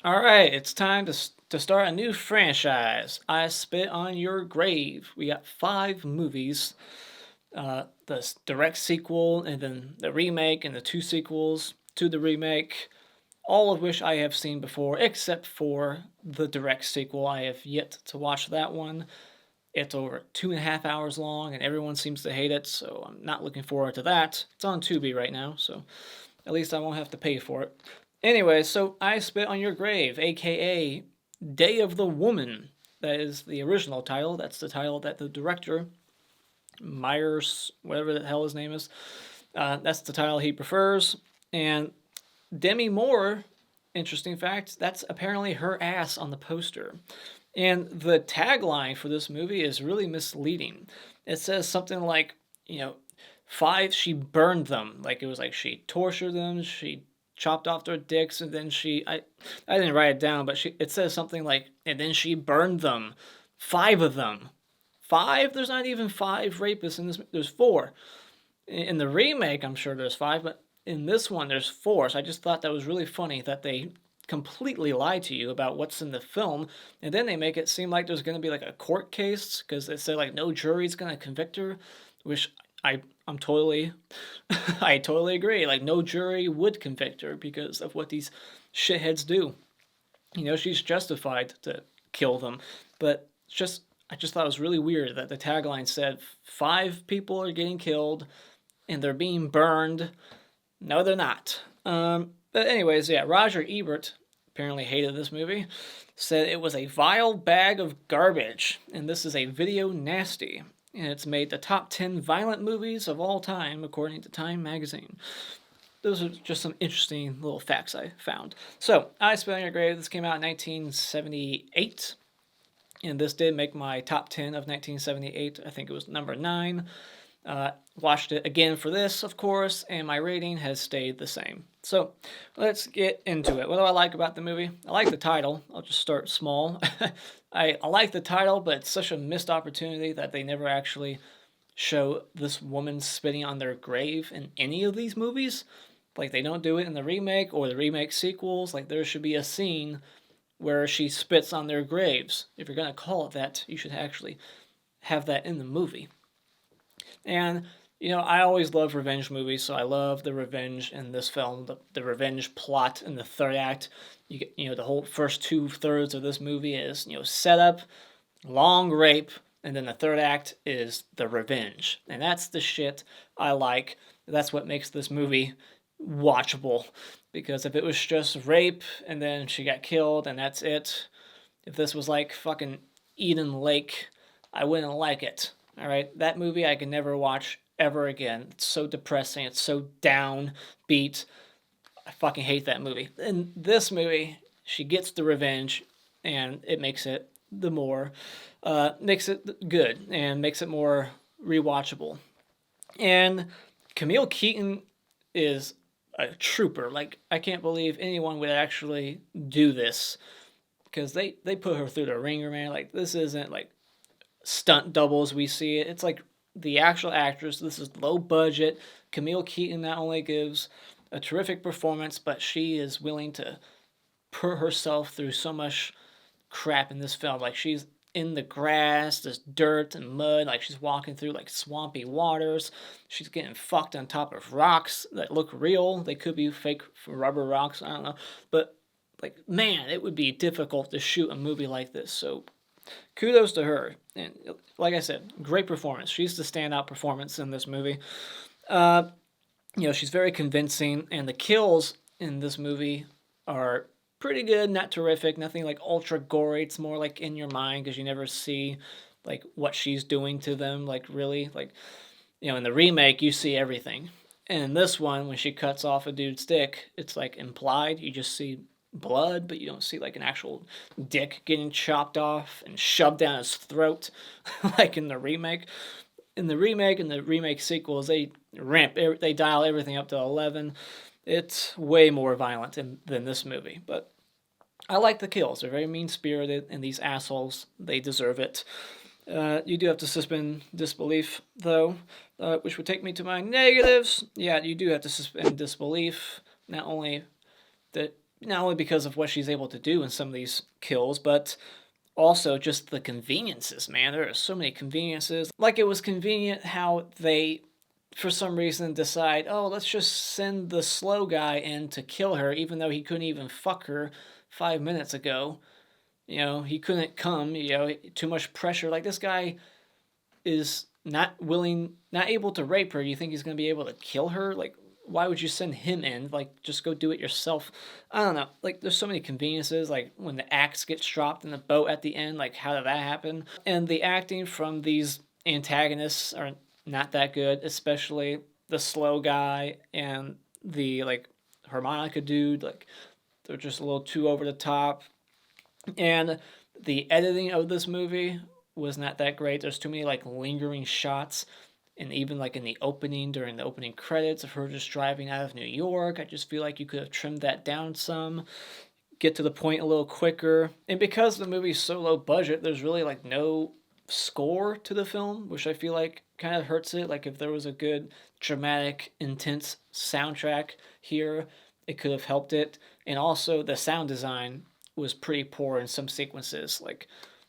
All right, it's time to start a new franchise. I Spit on Your Grave. We got 5 movies, the direct sequel, and then the remake, and the 2 sequels to the remake, all of which I have seen before, except for the direct sequel. I have yet to watch that one. It's over 2.5 hours long, and everyone seems to hate it, so I'm not looking forward to that. It's on Tubi right now, so at least I won't have to pay for it. Anyway, so I Spit on Your Grave, aka Day of the Woman. That is the original title. That's the title that the director, Myers, whatever the hell his name is, that's the title he prefers. And Demi Moore, interesting fact, that's apparently her ass on the poster. And the tagline for this movie is really misleading. It says something like, you know, 5, she burned them. Like it was like she tortured them, she chopped off their dicks, and then I didn't write it down, but it says something like, and then she burned them. 5 of them. 5? There's not even 5 rapists in this. There's 4. In the remake, I'm sure there's 5, but in this one, there's 4. So I just thought that was really funny that they completely lie to you about what's in the film, and then they make it seem like there's going to be like a court case because they say like no jury's going to convict her, which I'm totally I totally agree. Like no jury would convict her because of what these shitheads do. She's justified to kill them, but I just thought it was really weird that the tagline said 5 people are getting killed and they're being burned. No, they're not. But anyways, yeah, Roger Ebert apparently hated this movie. Said it was a vile bag of garbage, and this is a video nasty. And it's made the top 10 violent movies of all time, according to Time magazine. Those are just some interesting little facts I found. So, I Spit on Your Grave, this came out in 1978, and this did make my top 10 of 1978. I think it was number 9. Watched it again for this, of course, and my rating has stayed the same. So let's get into it. What do I like about the movie? I like the title. I'll just start small. I like the title, but it's such a missed opportunity that they never actually show this woman spitting on their grave in any of these movies. Like, they don't do it in the remake or the remake sequels. Like, there should be a scene where she spits on their graves. If you're going to call it that, you should actually have that in the movie. And, I always love revenge movies, so I love the revenge in this film, the revenge plot in the third act. You get, the whole first 2/3 of this movie is, setup, long rape, and then the third act is the revenge. And that's the shit I like. That's what makes this movie watchable. Because if it was just rape and then she got killed and that's it, if this was like fucking Eden Lake, I wouldn't like it. All right, that movie I can never watch ever again. It's so depressing. It's so downbeat. I fucking hate that movie. In this movie, she gets the revenge, and it makes it makes it good and makes it more rewatchable. And Camille Keaton is a trooper. Like, I can't believe anyone would actually do this because they put her through the ringer, man. Like, this isn't like stunt doubles we see it. It's like the actual actress. This is low budget. Camille Keaton not only gives a terrific performance, but she is willing to put herself through so much crap in this film. Like, she's in the grass, there's dirt and mud, like she's walking through like swampy waters. She's getting fucked on top of rocks that look real. They could be fake rubber rocks, I don't know. But like, man, it would be difficult to shoot a movie like this. So kudos to her. And like I said, great performance. She's the standout performance in this movie. She's very convincing, and the kills in this movie are pretty good, not terrific, nothing like ultra gory. It's more like in your mind because you never see like what she's doing to them, like really. Like, in the remake you see everything. And in this one, when she cuts off a dude's dick, it's like implied. You just see blood, but you don't see like an actual dick getting chopped off and shoved down his throat like in the remake. In the remake and the remake sequels, they dial everything up to 11. It's way more violent than this movie, but I like the kills. They're very mean-spirited, and these assholes, they deserve it. You do have to suspend disbelief, though, which would take me to my negatives. Yeah, you do have to suspend disbelief. Not only that not only because of what she's able to do in some of these kills, but also just the conveniences, man. There are so many conveniences. Like, it was convenient how they, for some reason, decide, oh, let's just send the slow guy in to kill her, even though he couldn't even fuck her 5 minutes ago. He couldn't come, too much pressure. Like, this guy is not able to rape her. You think he's going to be able to kill her? Like, why would you send him in? Like, just go do it yourself. I don't know. Like, there's so many conveniences. Like, when the axe gets dropped in the boat at the end, like, how did that happen? And the acting from these antagonists are not that good, especially the slow guy and the, like, harmonica dude. Like, they're just a little too over the top. And the editing of this movie was not that great. There's too many, like, lingering shots. And even, like, in the opening, during the opening credits of her just driving out of New York, I just feel like you could have trimmed that down some, get to the point a little quicker. And because the movie's so low budget, there's really, like, no score to the film, which I feel like kind of hurts it. Like, if there was a good, dramatic, intense soundtrack here, it could have helped it. And also, the sound design was pretty poor in some sequences. Like,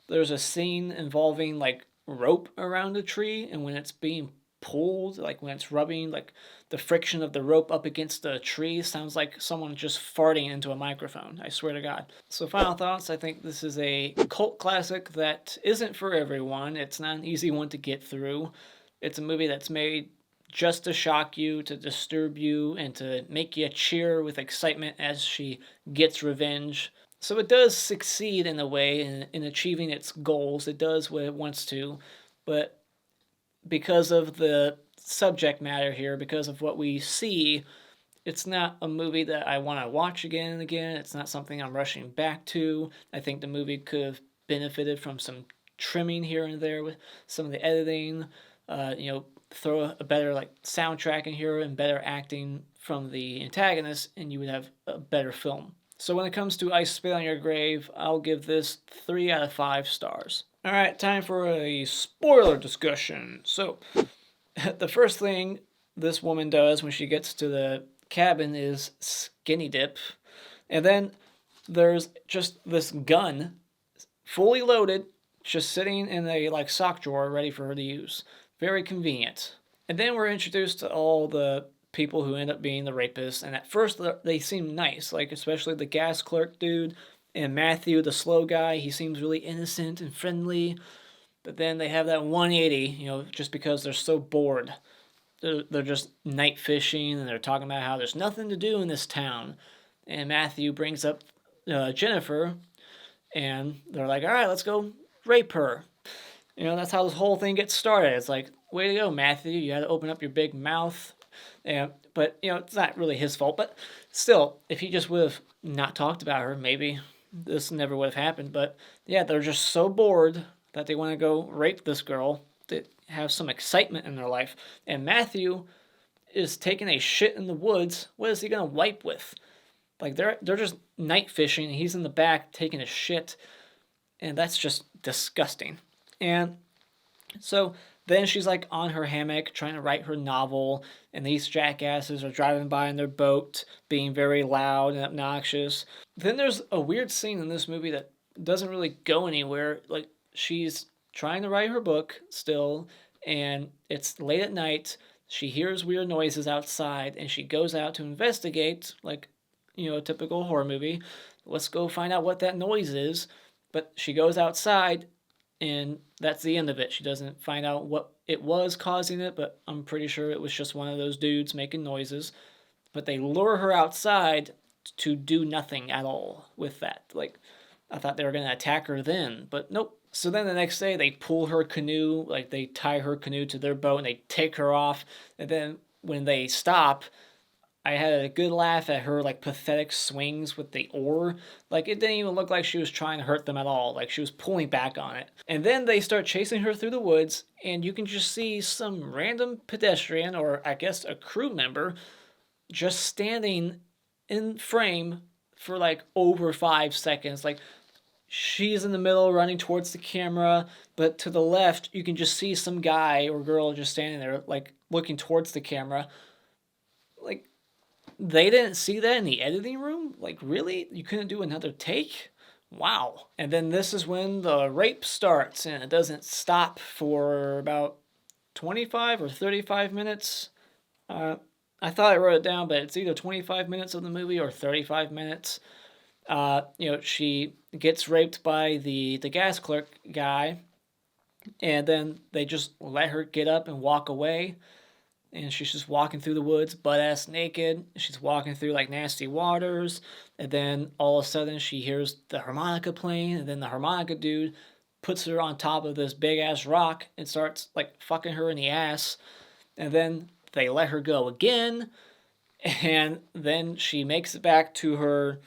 there's a scene involving, like, rope around a tree, and when it's being pulled, like when it's rubbing, like the friction of the rope up against the tree sounds like someone just farting into a microphone. I swear to God. So, final thoughts. I think this is a cult classic that isn't for everyone. It's not an easy one to get through. It's a movie that's made just to shock you, to disturb you, and to make you cheer with excitement as she gets revenge. So it does succeed in a way in achieving its goals. It does what it wants to, but because of the subject matter here, because of what we see, it's not a movie that I want to watch again and again. It's not something I'm rushing back to. I think the movie could have benefited from some trimming here and there with some of the editing. Throw a better, like, soundtrack in here and better acting from the antagonist, and you would have a better film. So when it comes to I Spit on Your Grave, I'll give this 3 out of 5 stars. Alright, time for a spoiler discussion. So, the first thing this woman does when she gets to the cabin is skinny dip. And then there's just this gun, fully loaded, just sitting in a, like, sock drawer ready for her to use. Very convenient. And then we're introduced to all the people who end up being the rapists, and at first they seem nice, like especially the gas clerk dude and Matthew, the slow guy. He seems really innocent and friendly, but then they have that 180, just because they're so bored. They're just night fishing, and they're talking about how there's nothing to do in this town. And Matthew brings up Jennifer, and they're like, all right, let's go rape her. That's how this whole thing gets started. It's like, way to go, Matthew. You had to open up your big mouth. But, it's not really his fault. But still, if he just would have not talked about her, maybe this never would have happened. But, yeah, they're just so bored that they want to go rape this girl to have some excitement in their life. And Matthew is taking a shit in the woods. What is he going to wipe with? Like, they're just night fishing, and he's in the back taking a shit. And that's just disgusting. And so then she's, like, on her hammock trying to write her novel, and these jackasses are driving by in their boat, being very loud and obnoxious. Then there's a weird scene in this movie that doesn't really go anywhere. Like, she's trying to write her book still, and it's late at night. She hears weird noises outside, and she goes out to investigate, like, a typical horror movie. Let's go find out what that noise is. But she goes outside, and that's the end of it. She doesn't find out what it was causing it, but I'm pretty sure it was just one of those dudes making noises. But they lure her outside to do nothing at all with that. Like, I thought they were going to attack her then, but nope. So then the next day they pull her canoe, like they tie her canoe to their boat and they take her off. And then when they stop, I had a good laugh at her, like, pathetic swings with the oar. Like, it didn't even look like she was trying to hurt them at all. Like, she was pulling back on it. And then they start chasing her through the woods, and you can just see some random pedestrian, or I guess a crew member, just standing in frame for, like, over 5 seconds. Like, she's in the middle running towards the camera, but to the left, you can just see some guy or girl just standing there, like, looking towards the camera. Like, They didn't see that in the editing room? Like, really? You couldn't do another take? Wow. And then this is when the rape starts, and it doesn't stop for about 25 or 35 minutes. Uh, I thought I wrote it down, but it's either 25 minutes of the movie or 35 minutes. She gets raped by the gas clerk guy, and then they just let her get up and walk away. And she's just walking through the woods, butt ass naked. She's walking through like nasty waters, and then all of a sudden she hears the harmonica playing, and then the harmonica dude puts her on top of this big ass rock and starts like fucking her in the ass, and then they let her go again, and then she makes it back to her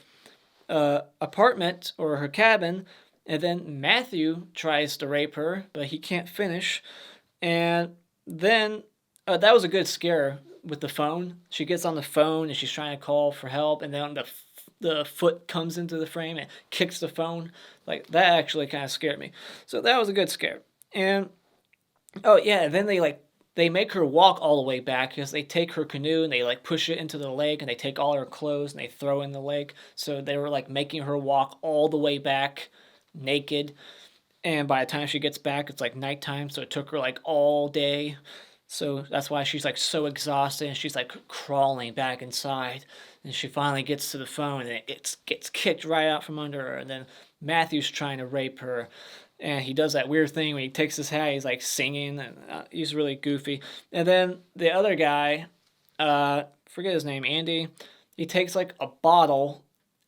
apartment or her cabin, and then Matthew tries to rape her, but he can't finish, and then that was a good scare with the phone. She gets on the phone and she's trying to call for help, and then the foot comes into the frame and kicks the phone. Like, that actually kind of scared me. So that was a good scare. And oh yeah, then they make her walk all the way back because they take her canoe and they like push it into the lake, and they take all her clothes and they throw in the lake. So they were like making her walk all the way back naked. And by the time she gets back, it's like nighttime, so it took her like all day. So that's why she's like so exhausted, and she's like crawling back inside. And she finally gets to the phone, and it gets kicked right out from under her. And then Matthew's trying to rape her, and he does that weird thing when he takes his hat, he's like singing, and he's really goofy. And then the other guy, forget his name, Andy, he takes like a bottle,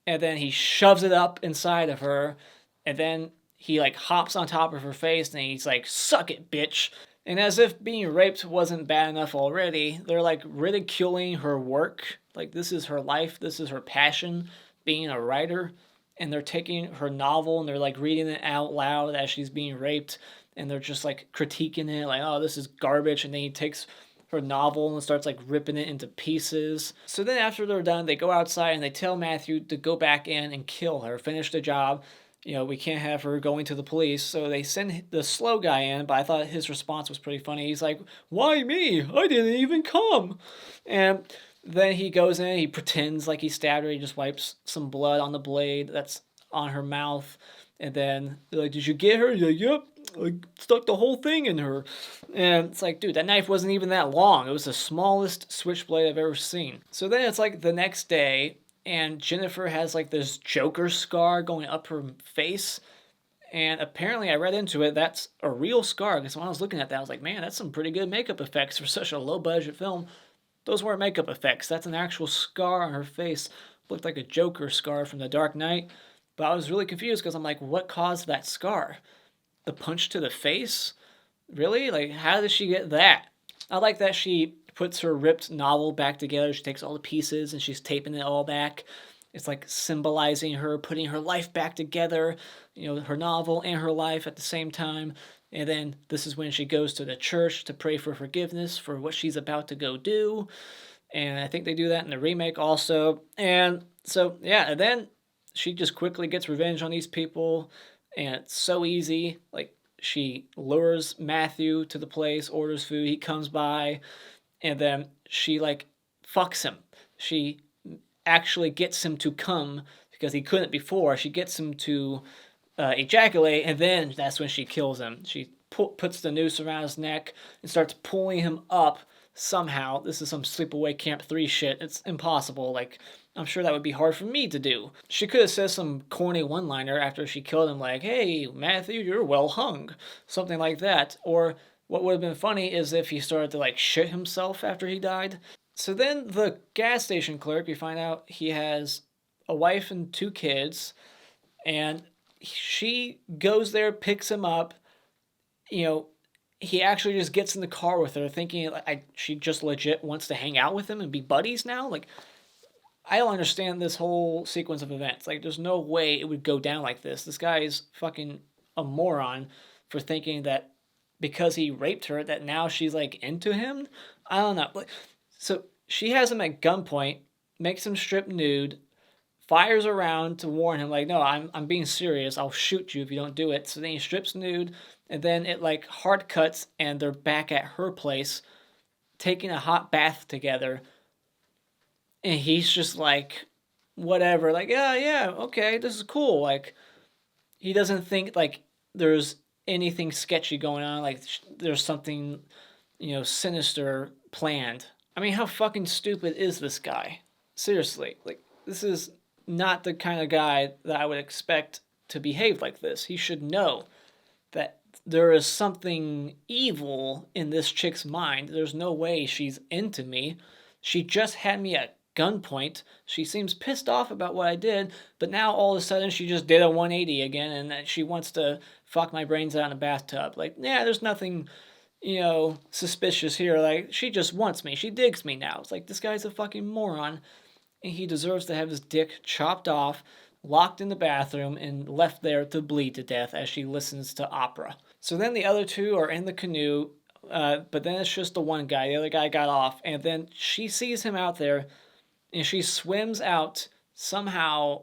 and then he shoves it up inside of her, and then he like hops on top of her face, and he's like, "Suck it, bitch." And as if being raped wasn't bad enough already, they're like ridiculing her work. Like, this is her life, this is her passion, being a writer. And they're taking her novel and they're like reading it out loud as she's being raped. And they're just like critiquing it, like, oh, this is garbage. And then he takes her novel and starts like ripping it into pieces. So then after they're done, they go outside and they tell Matthew to go back in and kill her, finish the job. We can't have her going to the police. So they send the slow guy in, but I thought his response was pretty funny. He's like, "Why me? I didn't even come." And then he goes in, he pretends like he stabbed her. He just wipes some blood on the blade that's on her mouth. And then they're like, "Did you get her?" He's like, "Yep. I stuck the whole thing in her." And it's like, dude, that knife wasn't even that long. It was the smallest switchblade I've ever seen. So then it's like the next day, and Jennifer has like this Joker scar going up her face. And apparently, I read into it, that's a real scar. Because when I was looking at that, I was like, man, that's some pretty good makeup effects for such a low budget film. Those weren't makeup effects. That's an actual scar on her face. Looked like a Joker scar from The Dark Knight. But I was really confused because I'm like, what caused that scar? The punch to the face? Really? Like, how did she get that? I like that she puts her ripped novel back together. She takes all the pieces and she's taping it all back. It's like symbolizing her putting her life back together, her novel and her life at the same time. And then this is when she goes to the church to pray for forgiveness for what she's about to go do. And I think they do that in the remake also. And so, yeah, and then she just quickly gets revenge on these people. And it's so easy. Like, she lures Matthew to the place, orders food, he comes by, and then she like fucks him. She actually gets him to come because he couldn't before. She gets him to ejaculate, and then that's when she kills him. She puts the noose around his neck and starts pulling him up somehow. This is some Sleepaway Camp 3 shit. It's impossible. Like, I'm sure that would be hard for me to do. She could have said some corny one-liner after she killed him, like, "Hey, Matthew, you're well hung." Something like that. Or what would have been funny is if he started to, like, shit himself after he died. So then the gas station clerk, we find out he has a wife and 2 kids, and she goes there, picks him up. He actually just gets in the car with her, thinking she just legit wants to hang out with him and be buddies now. Like, I don't understand this whole sequence of events. Like, there's no way it would go down like this. This guy is fucking a moron for thinking that because he raped her, that now she's, like, into him. I don't know. So she has him at gunpoint, makes him strip nude, fires around to warn him, like, "No, I'm being serious. I'll shoot you if you don't do it." So then he strips nude, and then it, like, hard cuts, and they're back at her place, taking a hot bath together. And he's just like, whatever, like, yeah, yeah, okay, this is cool. Like, he doesn't think like there's anything sketchy going on, like there's something, sinister planned. I mean, how fucking stupid is this guy? Seriously, like, this is not the kind of guy that I would expect to behave like this. He should know that there is something evil in this chick's mind. There's no way she's into me. She just had me at gunpoint. She seems pissed off about what I did, but now all of a sudden she just did a 180 again and she wants to fuck my brains out in a bathtub. Like, yeah, there's nothing, suspicious here. Like, she just wants me. She digs me now. It's like, this guy's a fucking moron and he deserves to have his dick chopped off, locked in the bathroom, and left there to bleed to death as she listens to opera. So then the other two are in the canoe, but then it's just the one guy. The other guy got off, and then she sees him out there, and she swims out. Somehow,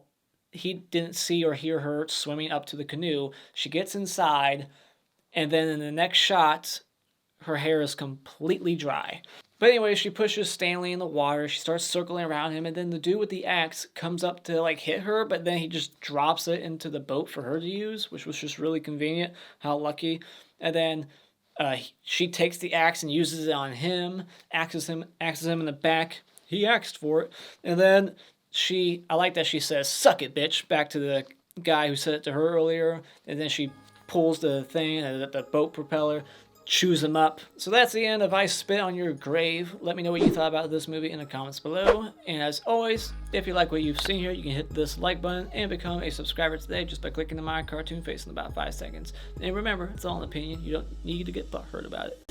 he didn't see or hear her swimming up to the canoe. She gets inside, and then in the next shot, her hair is completely dry. But anyway, she pushes Stanley in the water. She starts circling around him, and then the dude with the axe comes up to like hit her, but then he just drops it into the boat for her to use, which was just really convenient. How lucky! And then she takes the axe and uses it on him, axes him in the back. He asked for it, and then I like that she says "suck it, bitch" back to the guy who said it to her earlier, and then she pulls the thing, the boat propeller, chews him up. So that's the end of I Spit on Your Grave. Let me know what you thought about this movie in the comments below. And as always, if you like what you've seen here, you can hit this like button and become a subscriber today just by clicking the my cartoon face in about 5 seconds. And remember, it's all an opinion. You don't need to get butthurt about it.